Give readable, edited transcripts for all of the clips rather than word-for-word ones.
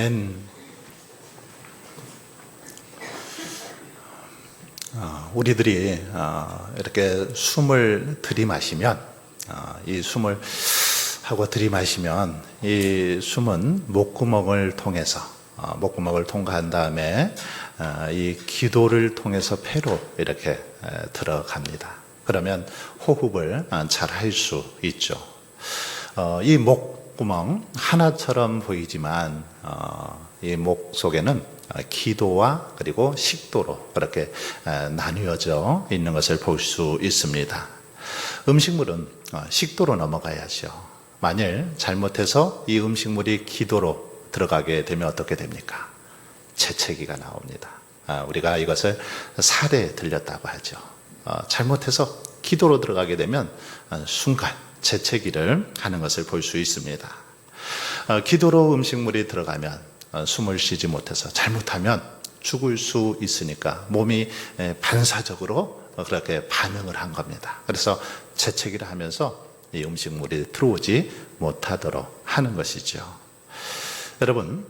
아멘. 우리들이 이렇게 숨을 들이마시면 이 숨을 하고 들이마시면 이 숨은 목구멍을 통해서 목구멍을 통과한 다음에 이 기도를 통해서 폐로 이렇게 들어갑니다. 그러면 호흡을 잘 할 수 있죠. 이 목구멍 하나처럼 보이지만 이 목 속에는 기도와 그리고 식도로 그렇게 나뉘어져 있는 것을 볼 수 있습니다. 음식물은 식도로 넘어가야죠. 만일 잘못해서 이 음식물이 기도로 들어가게 되면 어떻게 됩니까? 재채기가 나옵니다. 우리가 이것을 살에 들렸다고 하죠. 잘못해서 기도로 들어가게 되면 순간 재채기를 하는 것을 볼 수 있습니다. 기도로 음식물이 들어가면 숨을 쉬지 못해서 잘못하면 죽을 수 있으니까 몸이 반사적으로 그렇게 반응을 한 겁니다. 그래서 재채기를 하면서 이 음식물이 들어오지 못하도록 하는 것이죠. 여러분,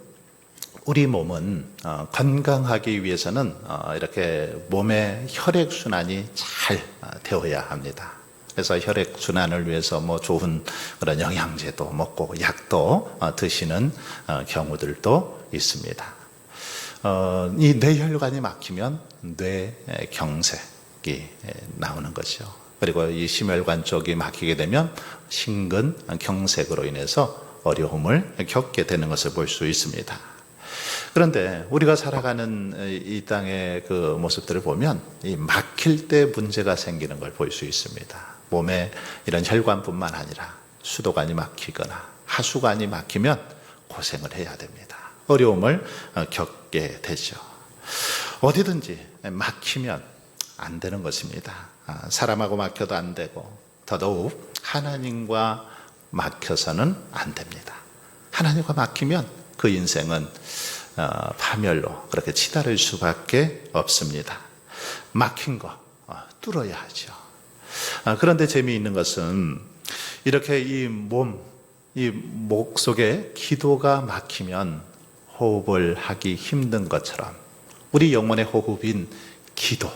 우리 몸은 건강하기 위해서는 이렇게 몸의 혈액순환이 잘 되어야 합니다. 그래서 혈액순환을 위해서 좋은 그런 영양제도 먹고 약도 드시는 경우들도 있습니다. 이 뇌혈관이 막히면 뇌경색이 나오는 거죠. 그리고 이 심혈관 쪽이 막히게 되면 심근경색으로 인해서 어려움을 겪게 되는 것을 볼 수 있습니다. 그런데 우리가 살아가는 이 땅의 그 모습들을 보면 이 막힐 때 문제가 생기는 걸 볼 수 있습니다. 몸에 이런 혈관뿐만 아니라 수도관이 막히거나 하수관이 막히면 고생을 해야 됩니다. 어려움을 겪게 되죠. 어디든지 막히면 안 되는 것입니다. 사람하고 막혀도 안 되고 더더욱 하나님과 막혀서는 안 됩니다. 하나님과 막히면 그 인생은 파멸로 그렇게 치달을 수밖에 없습니다. 막힌 거 뚫어야 하죠. 그런데 재미있는 것은 이렇게 이 목 속에 기도가 막히면 호흡을 하기 힘든 것처럼 우리 영혼의 호흡인 기도,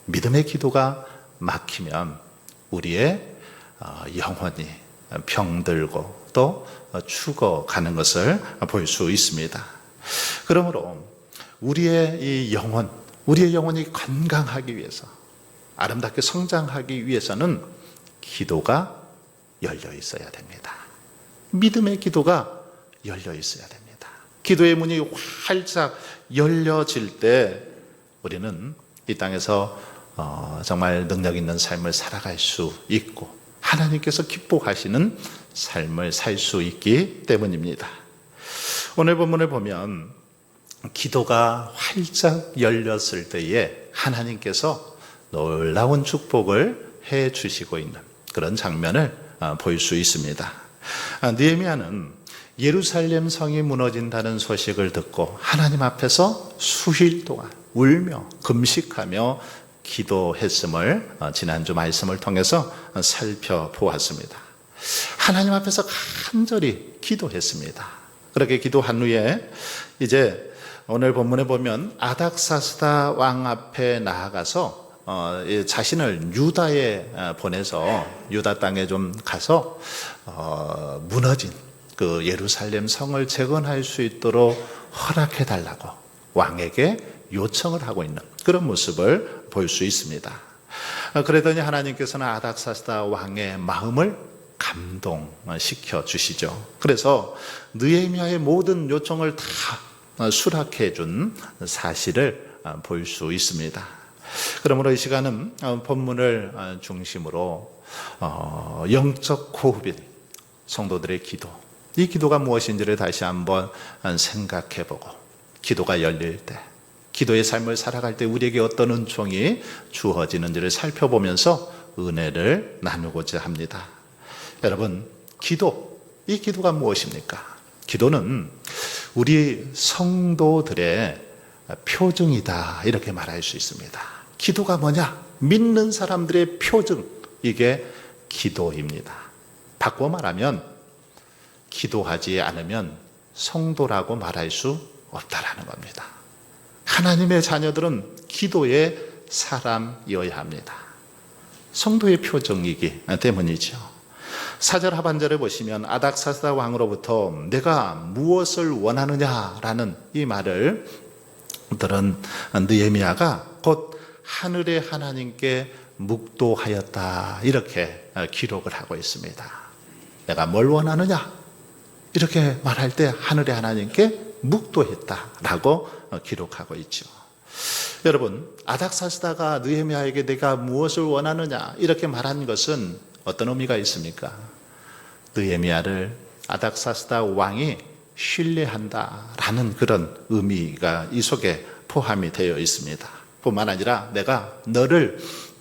믿음의 기도가 막히면 우리의 영혼이 병들고 또 죽어가는 것을 볼 수 있습니다. 그러므로 우리의 이 영혼, 우리의 영혼이 건강하기 위해서 아름답게 성장하기 위해서는 기도가 열려 있어야 됩니다. 믿음의 기도가 열려 있어야 됩니다. 기도의 문이 활짝 열려질 때 우리는 이 땅에서 정말 능력 있는 삶을 살아갈 수 있고 하나님께서 기뻐하시는 삶을 살 수 있기 때문입니다. 오늘 본문을 보면 기도가 활짝 열렸을 때에 하나님께서 놀라운 축복을 해 주시고 있는 그런 장면을 볼 수 있습니다. 느헤미야는 예루살렘 성이 무너진다는 소식을 듣고 하나님 앞에서 수일 동안 울며 금식하며 기도했음을 지난주 말씀을 통해서 살펴보았습니다. 하나님 앞에서 간절히 기도했습니다. 그렇게 기도한 후에 이제 오늘 본문에 보면 아닥사스다 왕 앞에 나아가서 자신을 유다에 보내서 유다 땅에 좀 가서 무너진 그 예루살렘 성을 재건할 수 있도록 허락해 달라고 왕에게 요청을 하고 있는 그런 모습을 볼 수 있습니다. 그러더니 하나님께서는 아닥사스다 왕의 마음을 감동시켜 주시죠. 그래서 느헤미야의 모든 요청을 다 수락해 준 사실을 볼 수 있습니다. 그러므로 이 시간은 본문을 중심으로 영적 호흡인 성도들의 기도, 이 기도가 무엇인지를 다시 한번 생각해보고 기도가 열릴 때, 기도의 삶을 살아갈 때 우리에게 어떤 은총이 주어지는지를 살펴보면서 은혜를 나누고자 합니다. 여러분, 기도, 이 기도가 무엇입니까? 기도는 우리 성도들의 표징이다 이렇게 말할 수 있습니다. 기도가 뭐냐? 믿는 사람들의 표징, 이게 기도입니다. 바꿔 말하면 기도하지 않으면 성도라고 말할 수 없다라는 겁니다. 하나님의 자녀들은 기도의 사람이어야 합니다. 성도의 표정이기 때문이죠. 4절 하반절에 보시면 아닥사스다 왕으로부터 내가 무엇을 원하느냐라는 이 말을 들은 느헤미야가 곧 하늘의 하나님께 묵도하였다, 이렇게 기록을 하고 있습니다. 내가 뭘 원하느냐, 이렇게 말할 때 하늘의 하나님께 묵도했다라고 기록하고 있죠. 여러분, 아닥사스다가 느헤미야에게 내가 무엇을 원하느냐 이렇게 말한 것은 어떤 의미가 있습니까? 느헤미야를 아닥사스다 왕이 신뢰한다라는 그런 의미가 이 속에 포함이 되어 있습니다. 뿐만 아니라 내가 너를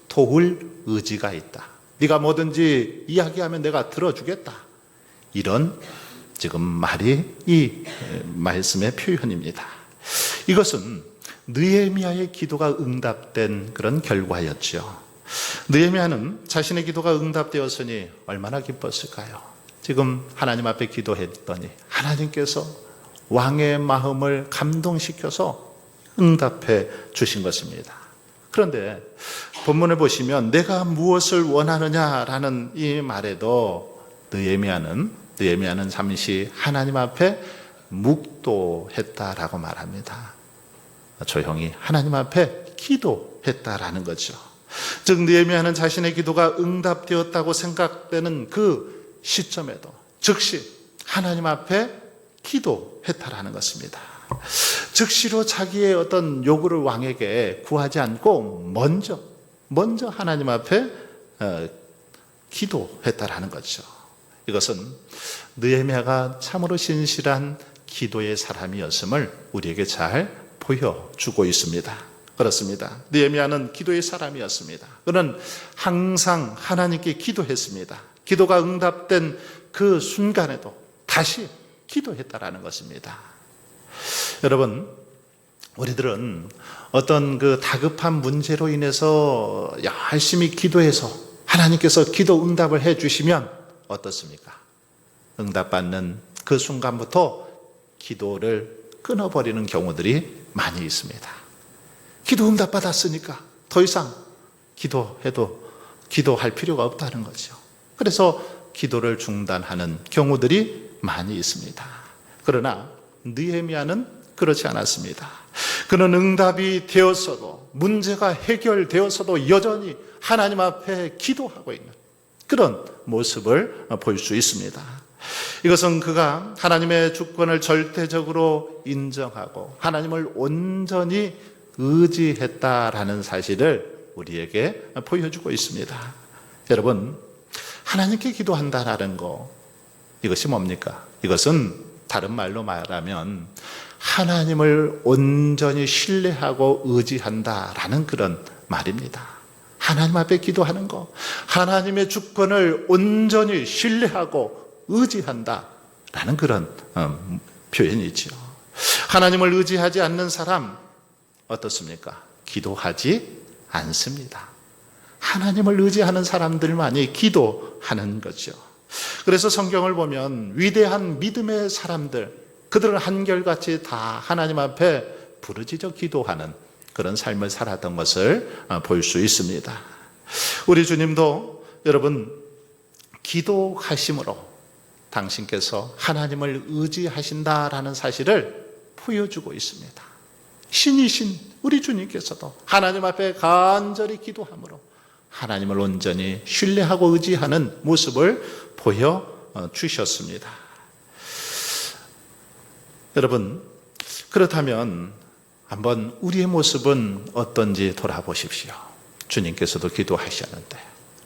도울 의지가 있다, 네가 뭐든지 이야기하면 내가 들어주겠다, 이런 지금 말이 이 말씀의 표현입니다. 이것은 느헤미야의 기도가 응답된 그런 결과였죠. 느헤미야는 자신의 기도가 응답되었으니 얼마나 기뻤을까요? 지금 하나님 앞에 기도했더니 하나님께서 왕의 마음을 감동시켜서 응답해 주신 것입니다. 그런데 본문을 보시면 내가 무엇을 원하느냐라는 이 말에도 느헤미야는 잠시 하나님 앞에 묵도했다라고 말합니다. 조용히 하나님 앞에 기도했다라는 거죠. 즉 느헤미야는 자신의 기도가 응답되었다고 생각되는 그 시점에도 즉시 하나님 앞에 기도했다라는 것입니다. 즉시로 자기의 어떤 요구를 왕에게 구하지 않고 먼저 하나님 앞에 기도했다라는 거죠. 이것은 느헤미야가 참으로 신실한 기도의 사람이었음을 우리에게 잘 보여주고 있습니다. 그렇습니다. 느헤미야는 기도의 사람이었습니다. 그는 항상 하나님께 기도했습니다. 기도가 응답된 그 순간에도 다시 기도했다라는 것입니다. 여러분, 우리들은 어떤 그 다급한 문제로 인해서 열심히 기도해서 하나님께서 기도 응답을 해 주시면 어떻습니까? 응답받는 그 순간부터 기도를 끊어버리는 경우들이 많이 있습니다. 기도 응답받았으니까 더 이상 기도할 필요가 없다는 거죠. 그래서 기도를 중단하는 경우들이 많이 있습니다. 그러나 느헤미야는 그렇지 않았습니다. 그는 응답이 되었어도, 문제가 해결되었어도 여전히 하나님 앞에 기도하고 있는 그런 모습을 볼 수 있습니다. 이것은 그가 하나님의 주권을 절대적으로 인정하고 하나님을 온전히 의지했다라는 사실을 우리에게 보여주고 있습니다. 여러분, 하나님께 기도한다라는 거, 이것이 뭡니까? 이것은 다른 말로 말하면 하나님을 온전히 신뢰하고 의지한다라는 그런 말입니다. 하나님 앞에 기도하는 거, 하나님의 주권을 온전히 신뢰하고 의지한다라는 그런 표현이죠. 하나님을 의지하지 않는 사람 어떻습니까? 기도하지 않습니다. 하나님을 의지하는 사람들만이 기도하는 거죠. 그래서 성경을 보면 위대한 믿음의 사람들, 그들은 한결같이 다 하나님 앞에 부르짖어 기도하는 그런 삶을 살았던 것을 볼 수 있습니다. 우리 주님도 여러분 기도하심으로 당신께서 하나님을 의지하신다라는 사실을 보여주고 있습니다. 신이신 우리 주님께서도 하나님 앞에 간절히 기도함으로 하나님을 온전히 신뢰하고 의지하는 모습을 보여주셨습니다. 여러분, 그렇다면 한번 우리의 모습은 어떤지 돌아보십시오. 주님께서도 기도하셨는데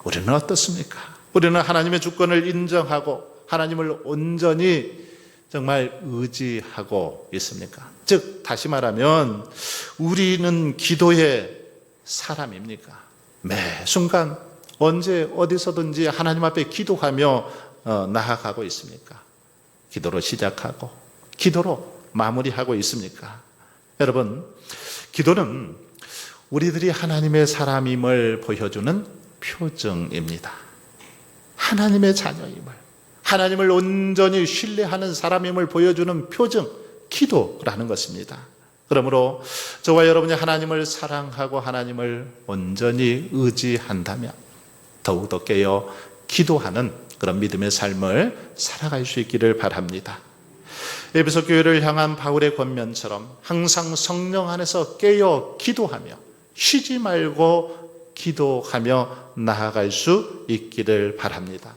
우리는 어떻습니까? 우리는 하나님의 주권을 인정하고 하나님을 온전히 정말 의지하고 있습니까? 즉 다시 말하면 우리는 기도의 사람입니까? 매 순간 언제 어디서든지 하나님 앞에 기도하며 나아가고 있습니까? 기도로 시작하고 기도로 마무리하고 있습니까? 여러분, 기도는 우리들이 하나님의 사람임을 보여주는 표정입니다. 하나님의 자녀임을, 하나님을 온전히 신뢰하는 사람임을 보여주는 표정, 기도라는 것입니다. 그러므로 저와 여러분이 하나님을 사랑하고 하나님을 온전히 의지한다면 더욱더 깨어 기도하는 그런 믿음의 삶을 살아갈 수 있기를 바랍니다. 에베소 교회를 향한 바울의 권면처럼 항상 성령 안에서 깨어 기도하며 쉬지 말고 기도하며 나아갈 수 있기를 바랍니다.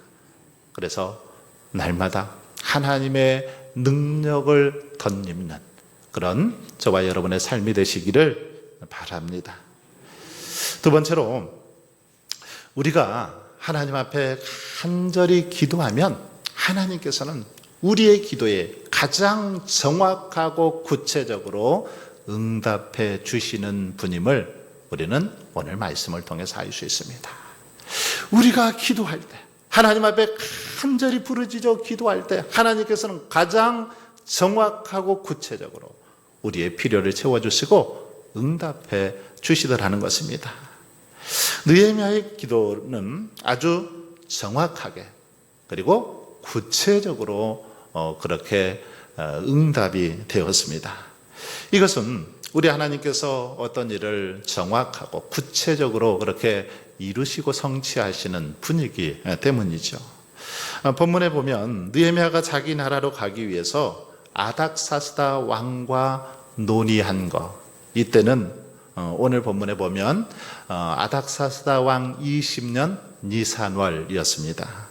그래서 날마다 하나님의 능력을 덧입는 그런 저와 여러분의 삶이 되시기를 바랍니다. 두 번째로, 우리가 하나님 앞에 간절히 기도하면 하나님께서는 우리의 기도에 가장 정확하고 구체적으로 응답해 주시는 분임을 우리는 오늘 말씀을 통해서 알 수 있습니다. 우리가 기도할 때, 하나님 앞에 간절히 부르짖어 기도할 때 하나님께서는 가장 정확하고 구체적으로 우리의 필요를 채워주시고 응답해 주시더라는 것입니다. 느헤미야의 기도는 아주 정확하게 그리고 구체적으로 그렇게 응답이 되었습니다. 이것은 우리 하나님께서 어떤 일을 정확하고 구체적으로 그렇게 이루시고 성취하시는 분이기 때문이죠. 본문에 보면 느헤미야가 자기 나라로 가기 위해서 아닥사스다 왕과 논의한 것, 이때는 오늘 본문에 보면 아닥사스다 왕 20년 니산월이었습니다.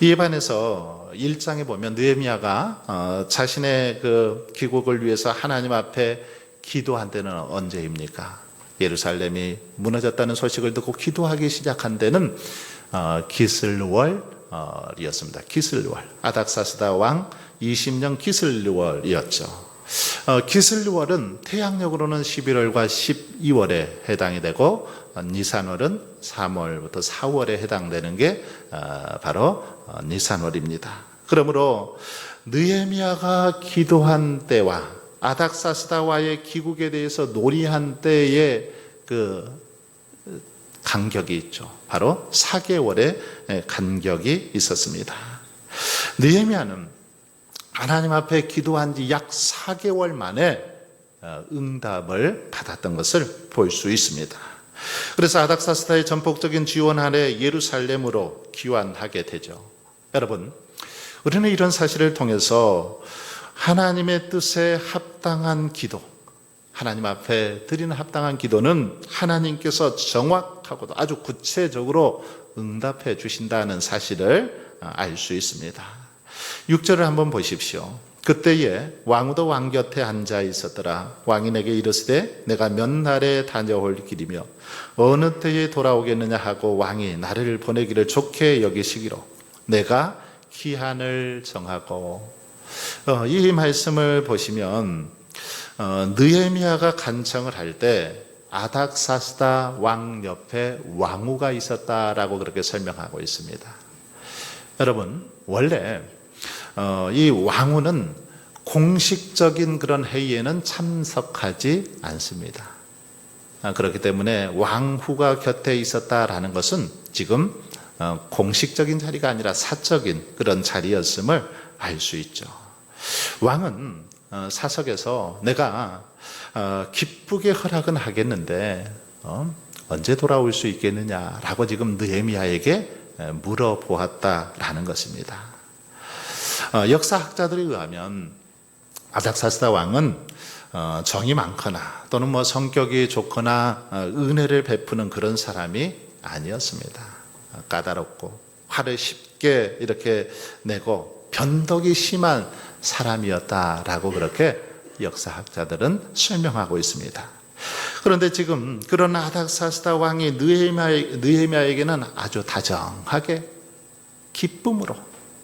이에 반해서 1장에 보면 느헤미야가 자신의 그 귀국을 위해서 하나님 앞에 기도한 때는 언제입니까? 예루살렘이 무너졌다는 소식을 듣고 기도하기 시작한 때는 기슬월이었습니다. 기슬월, 아닥사스다 왕 20년 기슬월이었죠. 기슬월은 태양력으로는 11월과 12월에 해당이 되고 니산월은 3월부터 4월에 해당되는 게 바로 니산월입니다. 그러므로 느헤미야가 기도한 때와 아닥사스다와의 귀국에 대해서 논의한 때의 그 간격이 있죠. 바로 4개월의 간격이 있었습니다. 느헤미야는 하나님 앞에 기도한 지 약 4개월 만에 응답을 받았던 것을 볼 수 있습니다. 그래서 아닥사스다의 전폭적인 지원 아래 예루살렘으로 귀환하게 되죠. 여러분, 우리는 이런 사실을 통해서 하나님의 뜻에 합당한 기도, 하나님 앞에 드리는 합당한 기도는 하나님께서 정확하고도 아주 구체적으로 응답해 주신다는 사실을 알 수 있습니다. 6절을 한번 보십시오. 그때에 왕후도 왕 곁에 앉아 있었더라. 왕이 내게 이르시되 내가 몇 날에 다녀올 길이며 어느 때에 돌아오겠느냐 하고 왕이 나를 보내기를 좋게 여기시기로 내가 기한을 정하고. 이 말씀을 보시면 느헤미야가 간청을 할 때 아닥사스다 왕 옆에 왕후가 있었다라고 그렇게 설명하고 있습니다. 여러분, 원래 이 왕후는 공식적인 그런 회의에는 참석하지 않습니다. 그렇기 때문에 왕후가 곁에 있었다라는 것은 지금 공식적인 자리가 아니라 사적인 그런 자리였음을 알 수 있죠. 왕은 사석에서 내가 기쁘게 허락은 하겠는데 언제 돌아올 수 있겠느냐라고 지금 느헤미야에게 물어보았다라는 것입니다. 역사학자들에 의하면 아닥사스다 왕은 정이 많거나 또는 뭐 성격이 좋거나 은혜를 베푸는 그런 사람이 아니었습니다. 까다롭고 화를 쉽게 이렇게 내고 변덕이 심한 사람이었다라고 그렇게 역사학자들은 설명하고 있습니다. 그런데 지금 그런 아닥사스다 왕이 느헤미야에게는 아주 다정하게 기쁨으로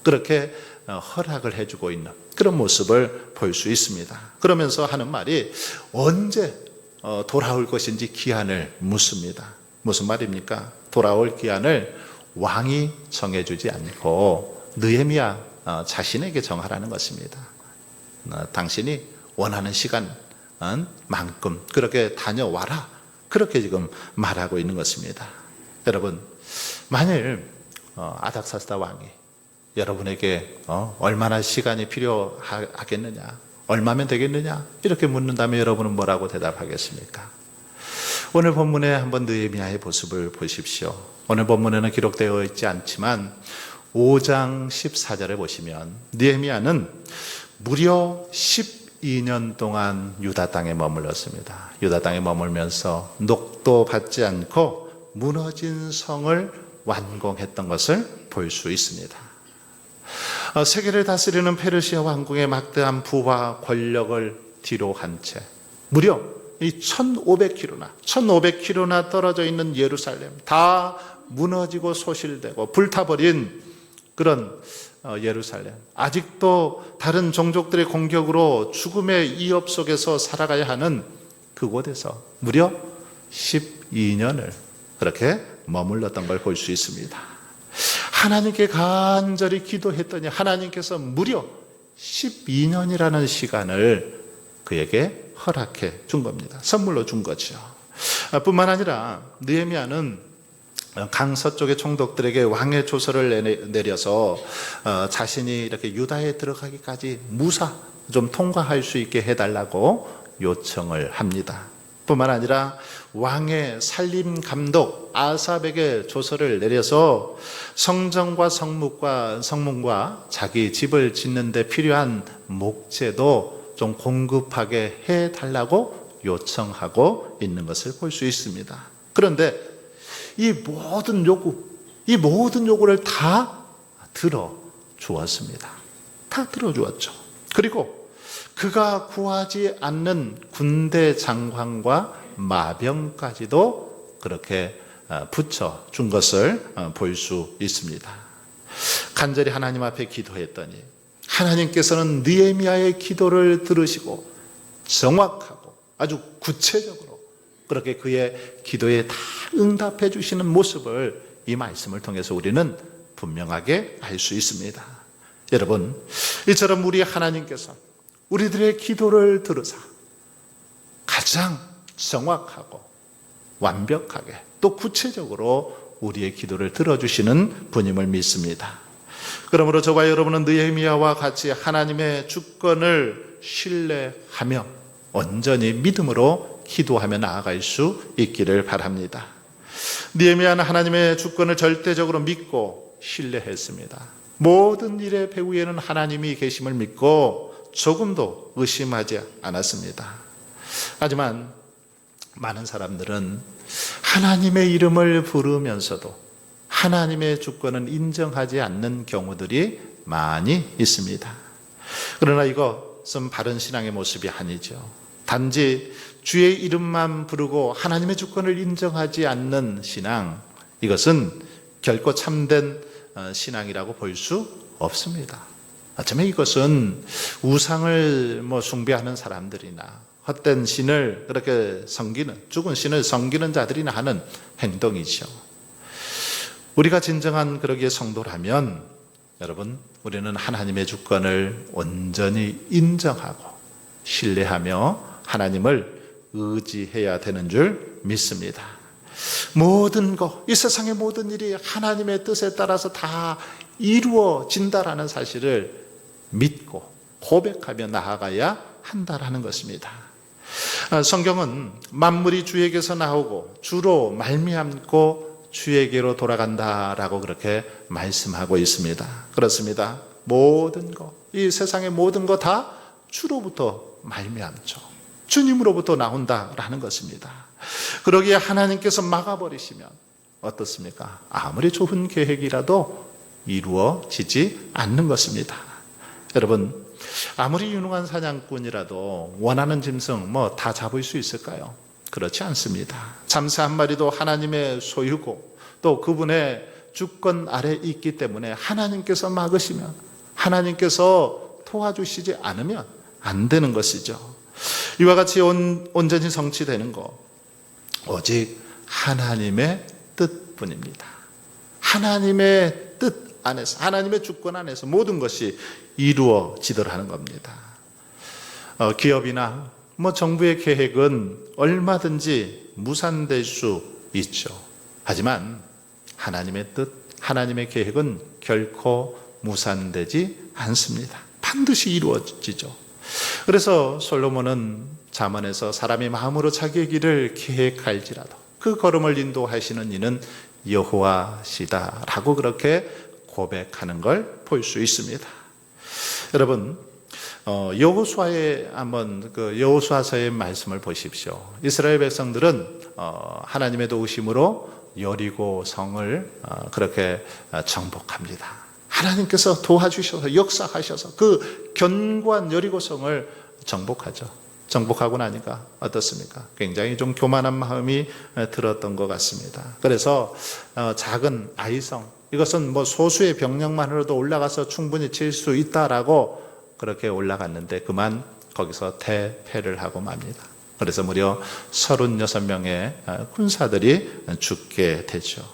그렇게 허락을 해주고 있는 그런 모습을 볼 수 있습니다. 그러면서 하는 말이 언제 돌아올 것인지 기한을 묻습니다. 무슨 말입니까? 돌아올 기한을 왕이 정해주지 않고 느헤미야 자신에게 정하라는 것입니다. 당신이 원하는 시간만큼 그렇게 다녀와라. 그렇게 지금 말하고 있는 것입니다. 여러분, 만일 아닥사스다 왕이 여러분에게 얼마나 시간이 필요하겠느냐, 얼마면 되겠느냐 이렇게 묻는다면 여러분은 뭐라고 대답하겠습니까? 오늘 본문에 한번 느헤미야의 모습을 보십시오. 오늘 본문에는 기록되어 있지 않지만 5장 14절에 보시면 느헤미야는 무려 12년 동안 유다 땅에 머물렀습니다. 유다 땅에 머물면서 녹도 받지 않고 무너진 성을 완공했던 것을 볼 수 있습니다. 세계를 다스리는 페르시아 왕궁의 막대한 부와 권력을 뒤로 한 채 무려 이 1500km나 떨어져 있는 예루살렘 다 무너지고 소실되고 불타버린 그런 예루살렘, 아직도 다른 종족들의 공격으로 죽음의 이업 속에서 살아가야 하는 그곳에서 무려 12년을 그렇게 머물렀던 걸 볼 수 있습니다. 하나님께 간절히 기도했더니 하나님께서 무려 12년이라는 시간을 그에게 허락해 준 겁니다. 선물로 준 거죠. 뿐만 아니라 느헤미야는 강서쪽의 총독들에게 왕의 조서를 내려서 자신이 이렇게 유다에 들어가기까지 무사 좀 통과할 수 있게 해달라고 요청을 합니다. 뿐만 아니라 왕의 살림 감독 아삽에게 조서를 내려서 성전과 성문과 자기 집을 짓는 데 필요한 목재도 좀 공급하게 해달라고 요청하고 있는 것을 볼 수 있습니다. 그런데 이 모든 요구를 다 들어주었습니다. 다 들어주었죠. 그리고 그가 구하지 않는 군대 장관과 마병까지도 그렇게 붙여준 것을 볼 수 있습니다. 간절히 하나님 앞에 기도했더니 하나님께서는 느헤미야의 기도를 들으시고 정확하고 아주 구체적으로 그렇게 그의 기도에 다 응답해 주시는 모습을 이 말씀을 통해서 우리는 분명하게 알 수 있습니다. 여러분, 이처럼 우리 하나님께서 우리들의 기도를 들으사 가장 정확하고 완벽하게 또 구체적으로 우리의 기도를 들어주시는 분임을 믿습니다. 그러므로 저와 여러분은 느헤미야와 같이 하나님의 주권을 신뢰하며 온전히 믿음으로 기도하며 나아갈 수 있기를 바랍니다. 느헤미야는 하나님의 주권을 절대적으로 믿고 신뢰했습니다. 모든 일의 배후에는 하나님이 계심을 믿고 조금도 의심하지 않았습니다. 하지만 많은 사람들은 하나님의 이름을 부르면서도 하나님의 주권은 인정하지 않는 경우들이 많이 있습니다. 그러나 이것은 바른 신앙의 모습이 아니죠. 단지 주의 이름만 부르고 하나님의 주권을 인정하지 않는 신앙, 이것은 결코 참된 신앙이라고 볼 수 없습니다. 어쩌면 이것은 우상을 숭배하는 사람들이나 헛된 신을 그렇게 섬기는, 죽은 신을 섬기는 자들이나 하는 행동이죠. 우리가 진정한 그러기에 성도라면 여러분, 우리는 하나님의 주권을 온전히 인정하고 신뢰하며 하나님을 의지해야 되는 줄 믿습니다. 모든 것, 이 세상의 모든 일이 하나님의 뜻에 따라서 다 이루어진다라는 사실을 믿고 고백하며 나아가야 한다라는 것입니다. 성경은 만물이 주에게서 나오고 주로 말미암고 주에게로 돌아간다라고 그렇게 말씀하고 있습니다. 그렇습니다. 모든 것, 이 세상의 모든 것 다 주로부터 말미암죠. 주님으로부터 나온다라는 것입니다. 그러기에 하나님께서 막아버리시면 어떻습니까? 아무리 좋은 계획이라도 이루어지지 않는 것입니다. 여러분, 아무리 유능한 사냥꾼이라도 원하는 짐승 다 잡을 수 있을까요? 그렇지 않습니다. 잠새 한 마리도 하나님의 소유고 또 그분의 주권 아래 있기 때문에 하나님께서 막으시면, 하나님께서 도와주시지 않으면 안 되는 것이죠. 이와 같이 온전히 성취되는 것, 오직 하나님의 뜻뿐입니다. 하나님의 뜻 안에서, 하나님의 주권 안에서 모든 것이 이루어지더라는 겁니다. 기업이나 정부의 계획은 얼마든지 무산될 수 있죠. 하지만 하나님의 뜻, 하나님의 계획은 결코 무산되지 않습니다. 반드시 이루어지죠. 그래서 솔로몬은 잠언에서 사람이 마음으로 자기의 길을 계획할지라도 그 걸음을 인도하시는 이는 여호와시다라고 그렇게 고백하는 걸 볼 수 있습니다. 여러분, 여호수아의 한번 여호수아서의 말씀을 보십시오. 이스라엘 백성들은 하나님의 도우심으로 여리고 성을 그렇게 정복합니다. 하나님께서 도와주셔서 역사하셔서 그 견고한 여리고 성을 정복하죠. 정복하고 나니까 어떻습니까? 굉장히 좀 교만한 마음이 들었던 것 같습니다. 그래서 작은 아이성, 이것은 뭐 소수의 병력만으로도 올라가서 충분히 칠 수 있다라고 그렇게 올라갔는데 그만 거기서 대패를 하고 맙니다. 그래서 무려 36명의 군사들이 죽게 되죠.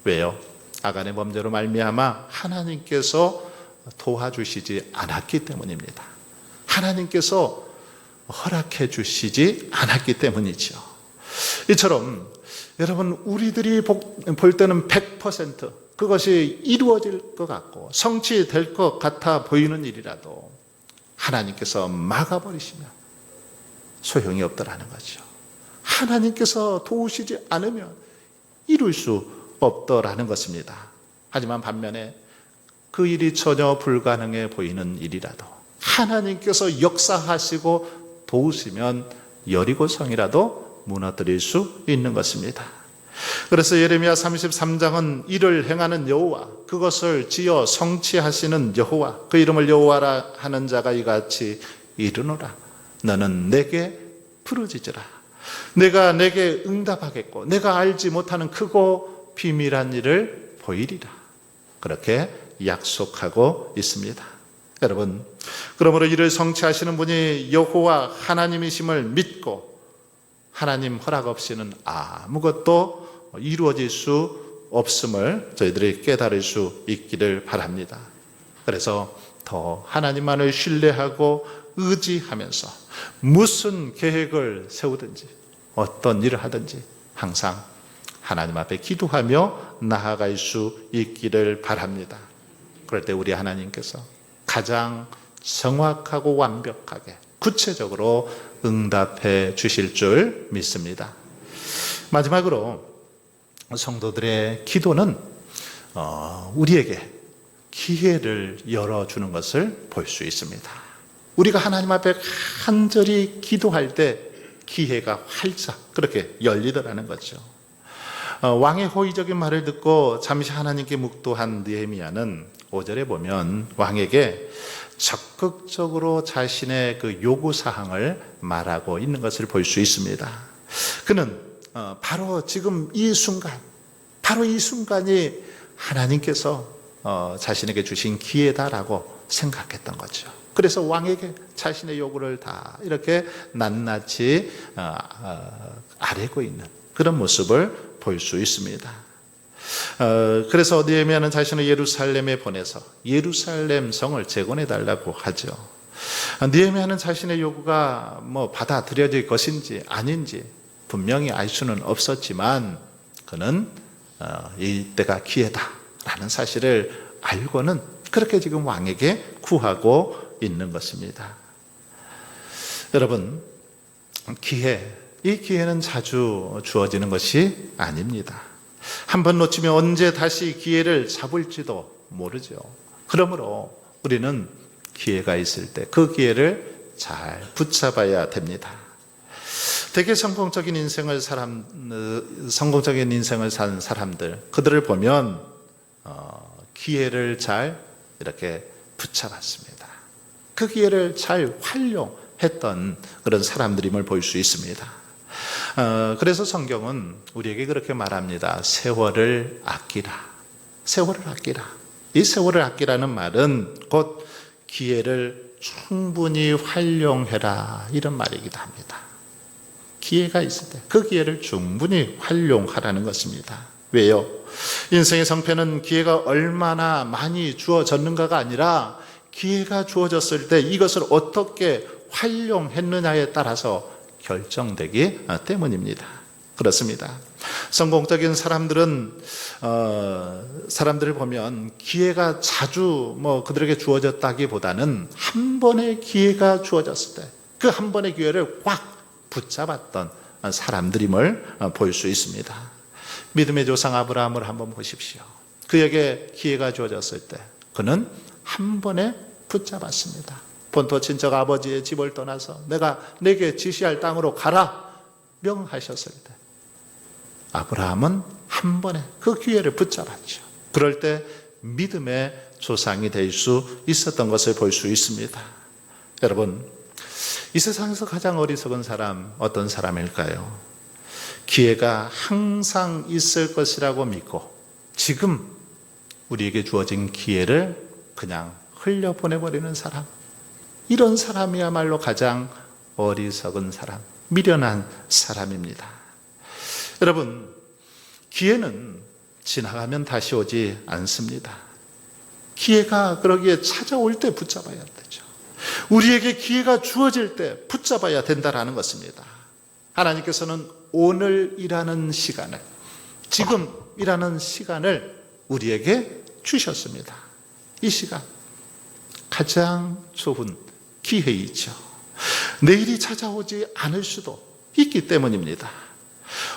왜요? 아간의 범죄로 말미암아 하나님께서 도와주시지 않았기 때문입니다. 하나님께서 허락해 주시지 않았기 때문이죠. 이처럼 여러분, 우리들이 볼 때는 100% 그것이 이루어질 것 같고 성취될 것 같아 보이는 일이라도 하나님께서 막아버리시면 소용이 없더라는 거죠. 하나님께서 도우시지 않으면 이룰 수 없더라는 것입니다. 하지만 반면에 그 일이 전혀 불가능해 보이는 일이라도 하나님께서 역사하시고 도우시면 여리고성이라도 무너뜨릴 수 있는 것입니다. 그래서 예레미야 33장은 이를 행하는 여호와, 그것을 지어 성취하시는 여호와, 그 이름을 여호와라 하는 자가 이같이 이르노라. 너는 내게 부르짖으라. 내가 내게 응답하겠고 내가 알지 못하는 크고 비밀한 일을 보이리라. 그렇게 약속하고 있습니다. 여러분, 그러므로 이를 성취하시는 분이 여호와 하나님이심을 믿고 하나님 허락 없이는 아무것도 이루어질 수 없음을 저희들이 깨달을 수 있기를 바랍니다. 그래서 더 하나님만을 신뢰하고 의지하면서 무슨 계획을 세우든지 어떤 일을 하든지 항상 하나님 앞에 기도하며 나아갈 수 있기를 바랍니다. 그럴 때 우리 하나님께서 가장 정확하고 완벽하게 구체적으로 응답해 주실 줄 믿습니다. 마지막으로 성도들의 기도는 우리에게 기회를 열어주는 것을 볼 수 있습니다. 우리가 하나님 앞에 간절히 기도할 때 기회가 활짝 그렇게 열리더라는 거죠. 왕의 호의적인 말을 듣고 잠시 하나님께 묵도한 느헤미야는 5절에 보면 왕에게 적극적으로 자신의 그 요구사항을 말하고 있는 것을 볼 수 있습니다. 그는 바로 지금 이 순간, 바로 이 순간이 하나님께서 자신에게 주신 기회다라고 생각했던 거죠. 그래서 왕에게 자신의 요구를 다 이렇게 낱낱이 아뢰고 있는 그런 모습을 볼 수 있습니다. 그래서 느헤미야는 자신을 예루살렘에 보내서 예루살렘 성을 재건해 달라고 하죠. 느헤미야는 자신의 요구가 받아들여질 것인지 아닌지 분명히 알 수는 없었지만 그는 이때가 기회다라는 사실을 알고는 그렇게 지금 왕에게 구하고 있는 것입니다. 여러분, 이 기회는 자주 주어지는 것이 아닙니다. 한번 놓치면 언제 다시 기회를 잡을지도 모르죠. 그러므로 우리는 기회가 있을 때 그 기회를 잘 붙잡아야 됩니다. 되게 성공적인 인생을 산 사람들, 그들을 보면 기회를 잘 이렇게 붙잡았습니다. 그 기회를 잘 활용했던 그런 사람들임을 볼 수 있습니다. 그래서 성경은 우리에게 그렇게 말합니다. 세월을 아끼라. 세월을 아끼라. 이 세월을 아끼라는 말은 곧 기회를 충분히 활용해라, 이런 말이기도 합니다. 기회가 있을 때 그 기회를 충분히 활용하라는 것입니다. 왜요? 인생의 성패는 기회가 얼마나 많이 주어졌는가가 아니라 기회가 주어졌을 때 이것을 어떻게 활용했느냐에 따라서 결정되기 때문입니다. 그렇습니다. 성공적인 사람들은 사람들을 보면 기회가 자주 그들에게 주어졌다기보다는 한 번의 기회가 주어졌을 때 그 한 번의 기회를 꽉 붙잡았던 사람들임을 볼 수 있습니다. 믿음의 조상 아브라함을 한번 보십시오. 그에게 기회가 주어졌을 때 그는 한 번에 붙잡았습니다. 본토 친척 아버지의 집을 떠나서 내게 지시할 땅으로 가라 명하셨을 때 아브라함은 한 번에 그 기회를 붙잡았죠. 그럴 때 믿음의 조상이 될 수 있었던 것을 볼 수 있습니다. 여러분, 이 세상에서 가장 어리석은 사람 어떤 사람일까요? 기회가 항상 있을 것이라고 믿고 지금 우리에게 주어진 기회를 그냥 흘려보내버리는 사람, 이런 사람이야말로 가장 어리석은 사람, 미련한 사람입니다. 여러분, 기회는 지나가면 다시 오지 않습니다. 기회가 그러기에 찾아올 때 붙잡아야 되죠. 우리에게 기회가 주어질 때 붙잡아야 된다는 것입니다. 하나님께서는 오늘이라는 시간을, 지금이라는 시간을 우리에게 주셨습니다. 이 시간 가장 좋은 기회이죠. 내일이 찾아오지 않을 수도 있기 때문입니다.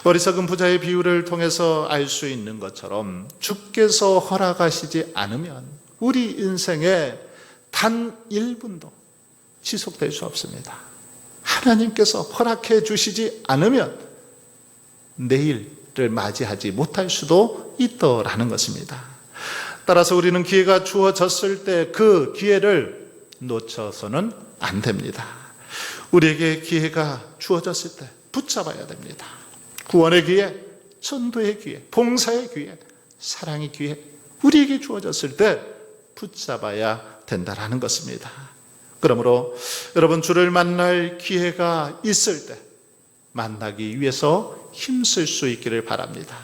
어리석은 부자의 비유를 통해서 알 수 있는 것처럼 주께서 허락하시지 않으면 우리 인생에 단 1분도 지속될 수 없습니다. 하나님께서 허락해 주시지 않으면 내일을 맞이하지 못할 수도 있더라는 것입니다. 따라서 우리는 기회가 주어졌을 때 그 기회를 놓쳐서는 안 됩니다. 우리에게 기회가 주어졌을 때 붙잡아야 됩니다. 구원의 기회, 전도의 기회, 봉사의 기회, 사랑의 기회, 우리에게 주어졌을 때 붙잡아야 된다는 것입니다. 그러므로 여러분, 주를 만날 기회가 있을 때 만나기 위해서 힘쓸 수 있기를 바랍니다.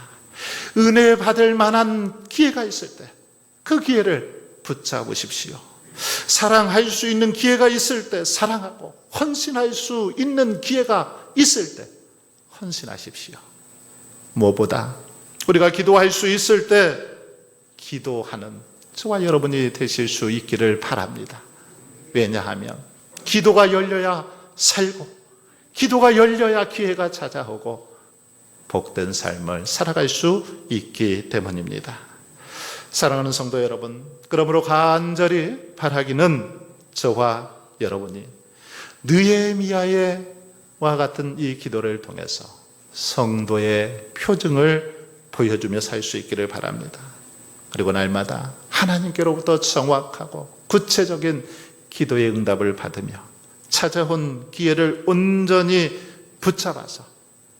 은혜 받을 만한 기회가 있을 때 그 기회를 붙잡으십시오. 사랑할 수 있는 기회가 있을 때 사랑하고 헌신할 수 있는 기회가 있을 때 헌신하십시오. 무엇보다 우리가 기도할 수 있을 때 기도하는 저와 여러분이 되실 수 있기를 바랍니다. 왜냐하면 기도가 열려야 살고 기도가 열려야 기회가 찾아오고 복된 삶을 살아갈 수 있기 때문입니다. 사랑하는 성도 여러분, 그러므로 간절히 바라기는 저와 여러분이 느헤미야와 같은 이 기도를 통해서 성도의 표징을 보여주며 살 수 있기를 바랍니다. 그리고 날마다 하나님께로부터 정확하고 구체적인 기도의 응답을 받으며 찾아온 기회를 온전히 붙잡아서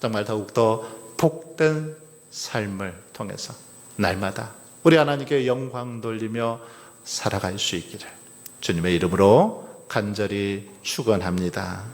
정말 더욱더 복된 삶을 통해서 날마다 우리 하나님께 영광 돌리며 살아갈 수 있기를 주님의 이름으로 간절히 축원합니다.